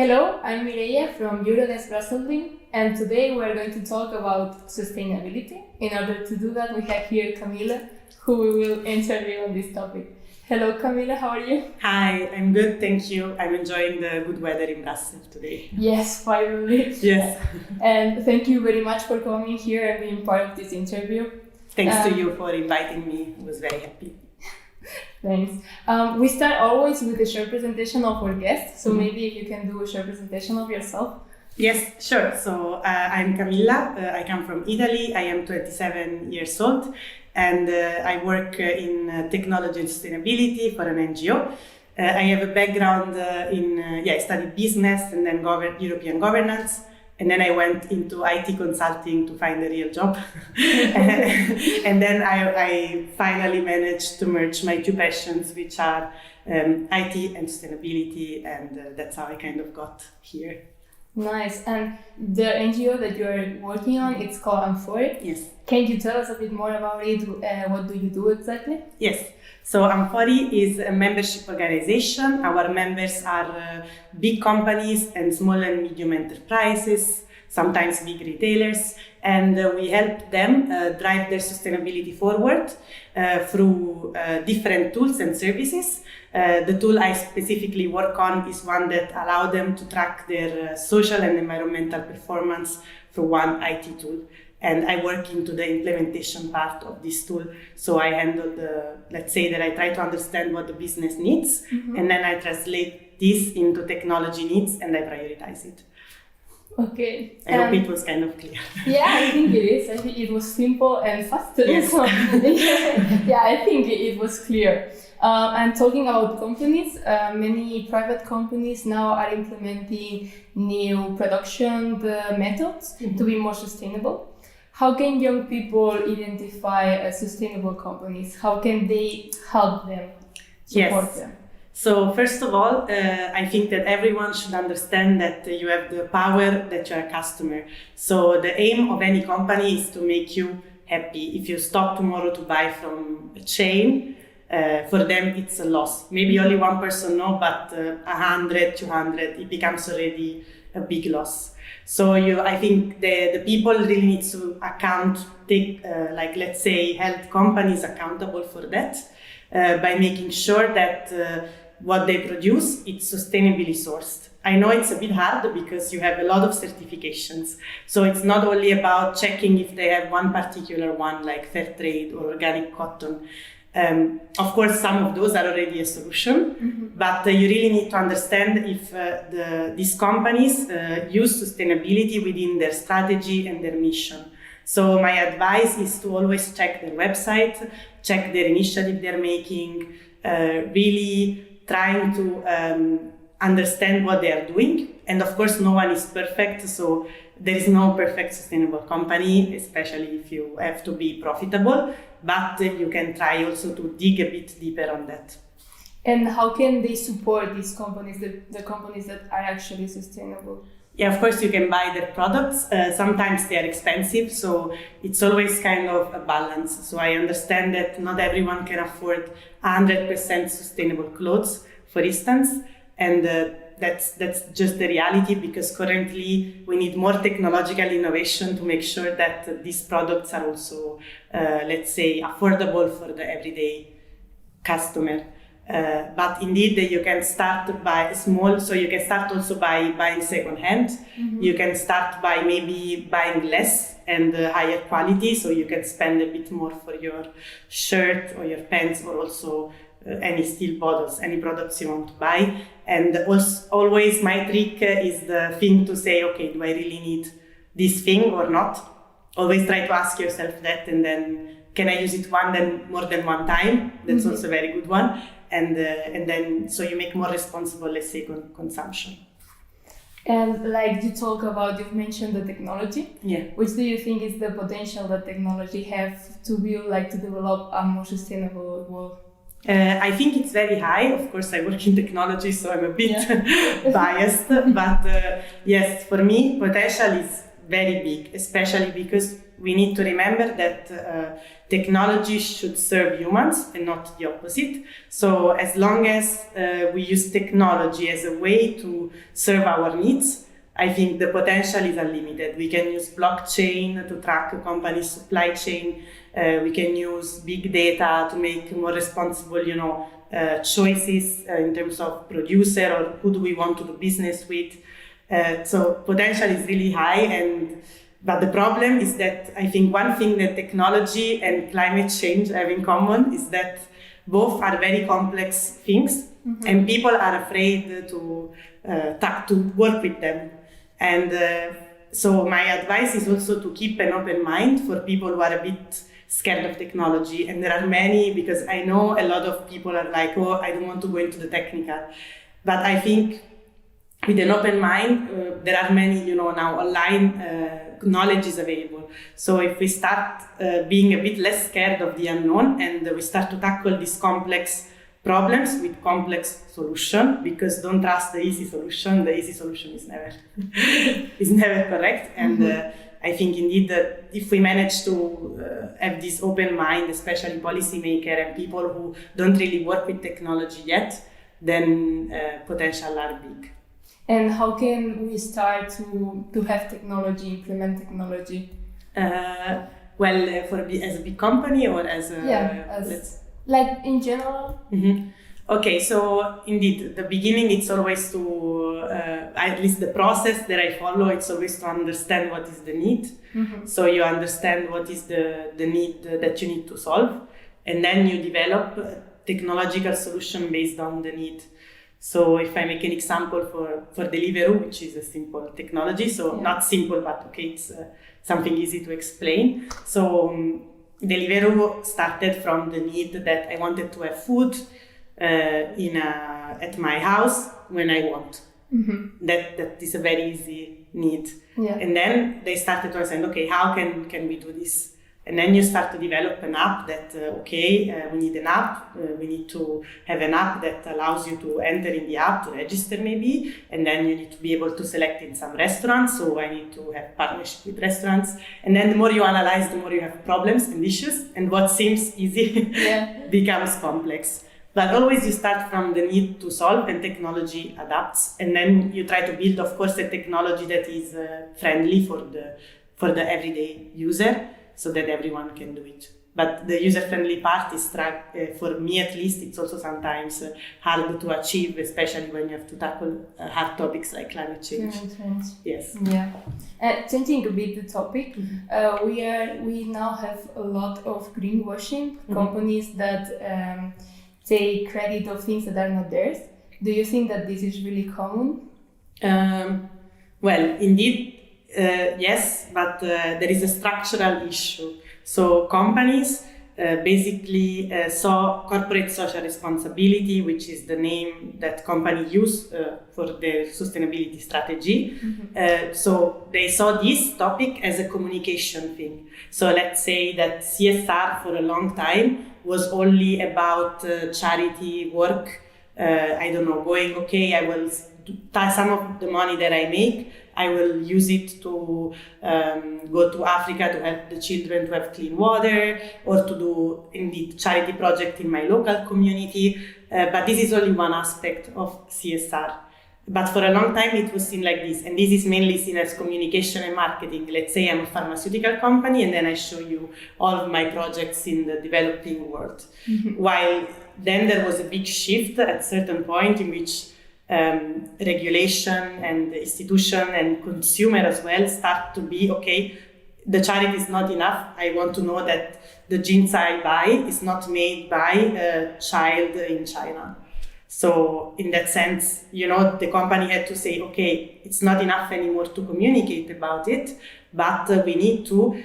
Hello, I'm Mireia from Eurodesk Brussels, and today we're going to talk about sustainability. In order to do that, we have here Camilla, who we will interview on this topic. Hello, Camilla, how are you? Hi, I'm good, thank you. I'm enjoying the good weather in Brussels today. Yes, finally. Yes. And thank you very much for coming here and being part of this interview. Thanks to you for inviting me. I was very happy. Thanks. We start always with a short presentation of our guests, so maybe if you can do a short presentation of yourself. Yes, sure. So I'm Camilla. I come from Italy. I am 27 years old, and I work in technology and sustainability for an NGO. I have a background I studied business and then European governance. And then I went into IT consulting to find a real job. And then I finally managed to merge my two passions, which are IT and sustainability. And that's how I kind of got here. Nice. And the NGO that you're working on, it's called Ankari. Yes. Can you tell us a bit more about it? What do you do exactly? Yes. So Ankari is a membership organization. Our members are big companies and small and medium enterprises, sometimes big retailers, and we help them drive their sustainability forward through different tools and services. The tool I specifically work on is one that allows them to track their social and environmental performance through one IT tool. And I work into the implementation part of this tool. So I handle let's say that I try to understand what the business needs, and then I translate this into technology needs and I prioritize it. Okay. I hope it was kind of clear. Yeah, I think it is. I think it was simple and fast. Yes. So, yeah, I think it was clear. And talking about companies, many private companies now are implementing new production methods to be more sustainable. How can young people identify sustainable companies? How can they help them, support them? So first of all, I think that everyone should understand that you have the power that you're a customer. So the aim of any company is to make you happy. If you stop tomorrow to buy from a chain, for them it's a loss. Maybe only one person knows, but 100, 200, it becomes already a big loss. So I think the people really need to take let's say health companies accountable for that by making sure that what they produce it's sustainably sourced. I know it's a bit hard because you have a lot of certifications. So it's not only about checking if they have one particular one like fair trade or organic cotton. Of course, some of those are already a solution, but you really need to understand if these companies use sustainability within their strategy and their mission. So my advice is to always check their website, check their initiative they're making, really trying to understand what they are doing. And of course, no one is perfect, so there is no perfect sustainable company, especially if you have to be profitable, but you can try also to dig a bit deeper on that. And how can they support these companies, the companies that are actually sustainable? Yeah, of course you can buy their products. Sometimes they are expensive, so it's always kind of a balance. So I understand that not everyone can afford 100% sustainable clothes, for instance, and that's just the reality, because currently we need more technological innovation to make sure that these products are also, let's say, affordable for the everyday customer. But indeed, you can start by small, so you can start also by buying secondhand. You can start by maybe buying less and higher quality, so you can spend a bit more for your shirt or your pants, or also any steel bottles, any products you want to buy. And also, always my trick is the thing to say, okay, do I really need this thing or not? Always try to ask yourself that, and then can I use it more than one time? That's also a very good one. And then so you make more responsible, let's say, consumption. And like you've mentioned the technology. Yeah. Which do you think is the potential that technology have to develop a more sustainable world? I think it's very high. Of course, I work in technology, so I'm a bit biased. But yes, for me, potential is very big, especially because we need to remember that technology should serve humans and not the opposite. So as long as we use technology as a way to serve our needs, I think the potential is unlimited. We can use blockchain to track a company's supply chain. We can use big data to make more responsible, choices in terms of producer or who do we want to do business with. So potential is really high, but the problem is that I think one thing that technology and climate change have in common is that both are very complex things, and people are afraid to work with them. And so my advice is also to keep an open mind for people who are a bit scared of technology. And there are many, because I know a lot of people are like, oh, I don't want to go into the technical. But I think with an open mind, there are many, now online knowledge is available. So if we start being a bit less scared of the unknown and we start to tackle these complex problems with complex solution, because don't trust the easy solution. The easy solution is never is never correct. And I think indeed that if we manage to have this open mind, especially policymaker and people who don't really work with technology yet, then potential are big. And how can we start to have technology, implement technology? As a big company or as a like in general? Okay, so indeed, the beginning it's always to, at least the process that I follow, it's always to understand what is the need. So you understand what is the need that you need to solve, and then you develop a technological solution based on the need. So if I make an example for Deliveroo, which is a simple technology, so not simple, but okay, it's something easy to explain. So Deliveroo started from the need that I wanted to have food at my house when I want. That is a very easy need. And then they started to understand, okay, how can we do this? And then you start to develop an app that, we need an app. We need to have an app that allows you to enter in the app, to register maybe. And then you need to be able to select in some restaurants. So I need to have partnership with restaurants. And then the more you analyze, the more you have problems and issues. And what seems easy becomes complex. But always you start from the need to solve, and technology adapts. And then you try to build, of course, a technology that is friendly for the everyday user, so that everyone can do it. But the user-friendly part is, for me at least, it's also sometimes hard to achieve, especially when you have to tackle hard topics like climate change. Yes. Yeah. Changing a bit the topic, we now have a lot of greenwashing companies that take credit of things that are not theirs. Do you think that this is really common? Well, indeed. Yes, but there is a structural issue. So companies basically saw corporate social responsibility, which is the name that companies use for their sustainability strategy. So they saw this topic as a communication thing. So let's say that CSR for a long time was only about charity work. I don't know, I will some of the money that I make, I will use it to go to Africa to help the children to have clean water, or to do indeed charity project in my local community. But this is only one aspect of CSR. But for a long time it was seen like this, and this is mainly seen as communication and marketing. Let's say I'm a pharmaceutical company, and then I show you all of my projects in the developing world. While then there was a big shift at a certain point in which regulation and institution and consumer as well start to be, okay, the charity is not enough. I want to know that the jeans I buy is not made by a child in China. So in that sense, the company had to say, okay, it's not enough anymore to communicate about it, but we need to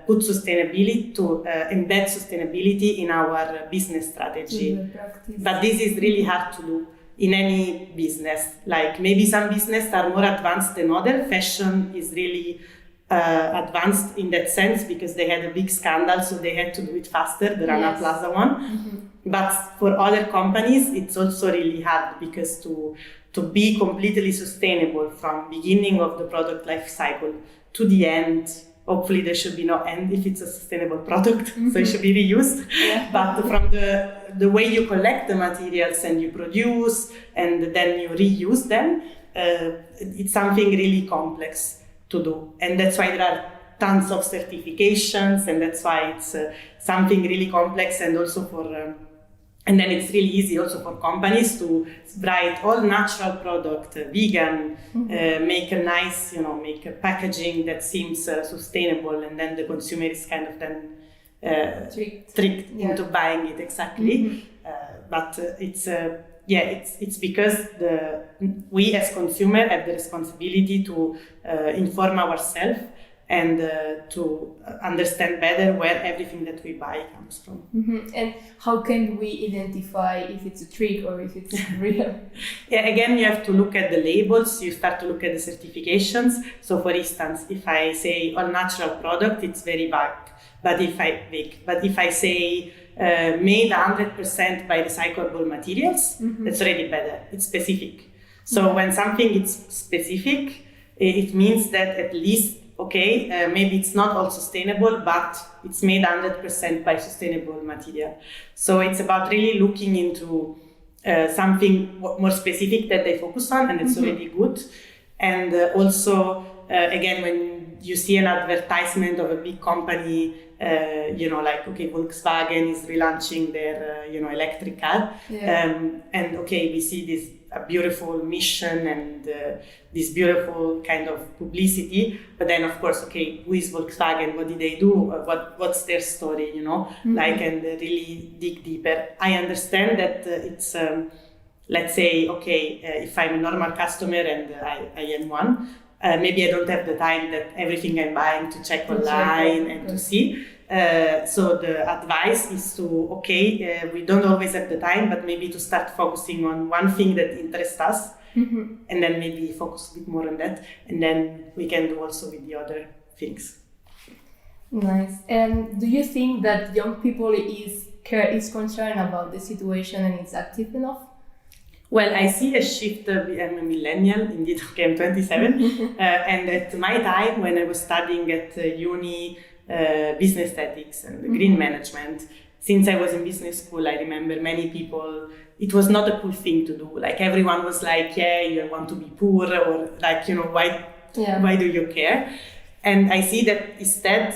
put sustainability, to embed sustainability in our business strategy. But this is really hard to do in any business. Like maybe some businesses are more advanced than others. Fashion is really advanced in that sense because they had a big scandal, so they had to do it faster, the Rana Plaza one. But for other companies, it's also really hard because to be completely sustainable from beginning of the product life cycle to the end. Hopefully there should be no end if it's a sustainable product, so it should be reused. Yeah. But from the way you collect the materials and you produce and then you reuse them, it's something really complex to do. And that's why there are tons of certifications, and that's why it's something really complex, and also for and then it's really easy also for companies to write all natural product, vegan, make a nice, make a packaging that seems sustainable, and then the consumer is kind of then tricked into buying it exactly. But it's because we as consumer have the responsibility to inform ourselves and to understand better where everything that we buy comes from. And how can we identify if it's a trick or if it's real? Again, you have to look at the labels, you start to look at the certifications. So for instance, if I say all natural product, it's very vague. But if I say made 100% by recyclable materials, that's already better. It's specific. So when something is specific, it means that at least maybe it's not all sustainable, but it's made 100% by sustainable material. So it's about really looking into something more specific that they focus on, and it's already good. And also, again, when you see an advertisement of a big company, Volkswagen is relaunching their, electric car. We see this a beautiful mission and this beautiful kind of publicity. But then, of course, who is Volkswagen? What did they do? What's their story? And really dig deeper. I understand that it's, let's say, if I'm a normal customer and I am one, maybe I don't have the time that everything I'm buying to check online and to see. So the advice is to, we don't always have the time, but maybe to start focusing on one thing that interests us, and then maybe focus a bit more on that, and then we can do also with the other things. Nice. And do you think that young people is concerned about the situation and is active enough? Well, I see a shift. I'm a millennial, indeed. I'm 27, and at my time when I was studying at uni, business ethics and green management. Since I was in business school, I remember many people, it was not a cool thing to do. Like everyone was like, you want to be poor, or like, why do you care? And I see that instead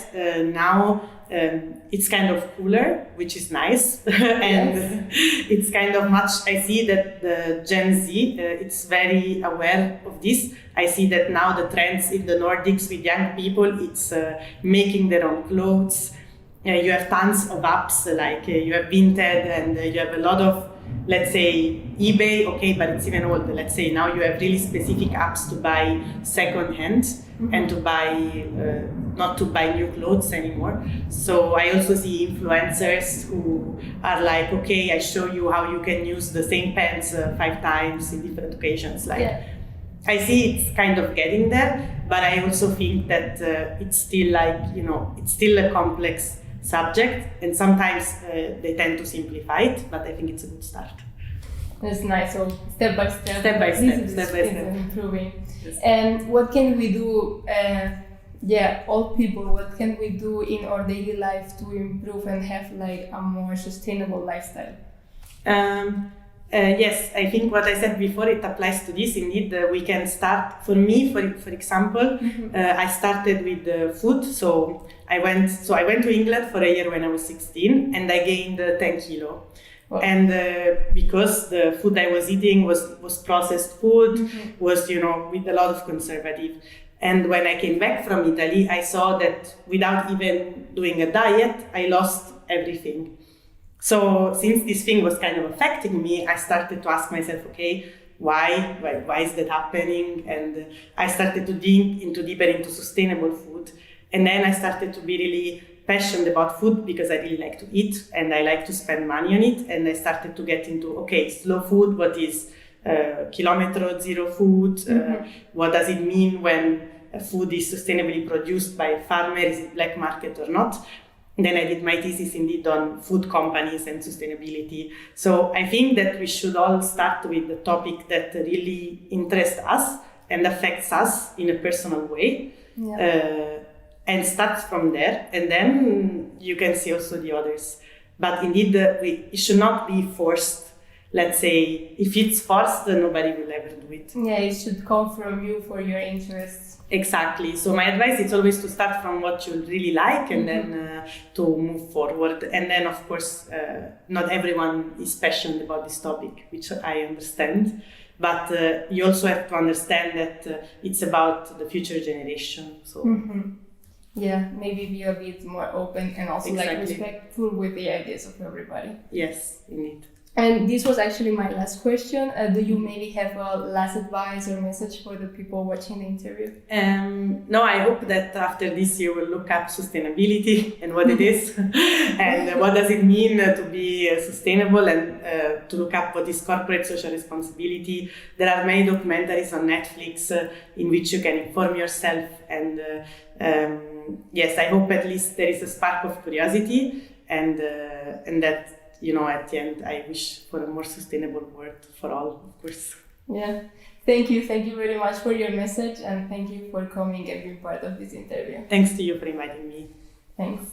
now it's kind of cooler, which is nice. And it's kind of much, I see that the Gen Z, it's very aware of this. I see that now the trends in the Nordics with young people, it's making their own clothes. You have tons of apps, like you have Vinted, and you have a lot of, let's say, eBay, but it's even older. Let's say now you have really specific apps to buy second-hand and to buy, not to buy new clothes anymore. So I also see influencers who are like, I show you how you can use the same pants 5 times in different occasions. I see it's kind of getting there, but I also think that it's still it's still a complex subject, and sometimes they tend to simplify it, but I think it's a good start. That's nice. So step by step. Improving. Yes. And what can we do? Old people. What can we do in our daily life to improve and have like a more sustainable lifestyle? Yes, I think what I said before, it applies to this. Indeed, we can start. For me, for example, I started with food. So I went to England for a year when I was 16, and I gained 10 kilo. Wow. And because the food I was eating was processed food, was with a lot of conservative. And when I came back from Italy, I saw that without even doing a diet, I lost everything. So since this thing was kind of affecting me, I started to ask myself, why is that happening? And I started to dig deeper into sustainable food. And then I started to be really passionate about food because I really like to eat and I like to spend money on it. And I started to get into, slow food, what is kilometer zero food? What does it mean when food is sustainably produced by a farmer? Is it black market or not? Then I did my thesis indeed on food companies and sustainability. So I think that we should all start with the topic that really interests us and affects us in a personal way. and starts from there, and then you can see also the others. But indeed, it should not be forced. Let's say, if it's forced, then nobody will ever do it. Yeah, it should come from you for your interests. Exactly. So my advice is always to start from what you really like, and then to move forward. And then, of course, not everyone is passionate about this topic, which I understand. But you also have to understand that it's about the future generation. So. Yeah, maybe be a bit more open and also like respectful with the ideas of everybody. Yes, indeed. And this was actually my last question. Do you maybe have a last advice or message for the people watching the interview? No, I hope that after this you will look up sustainability and what it is and what does it mean to be sustainable, and to look up what is corporate social responsibility. There are many documentaries on Netflix in which you can inform yourself, and yes, I hope at least there is a spark of curiosity, and that, you know, at the end, I wish for a more sustainable world for all, of course. Yeah. Thank you very much for your message, and thank you for coming and being part of this interview. Thanks to you for inviting me. Thanks.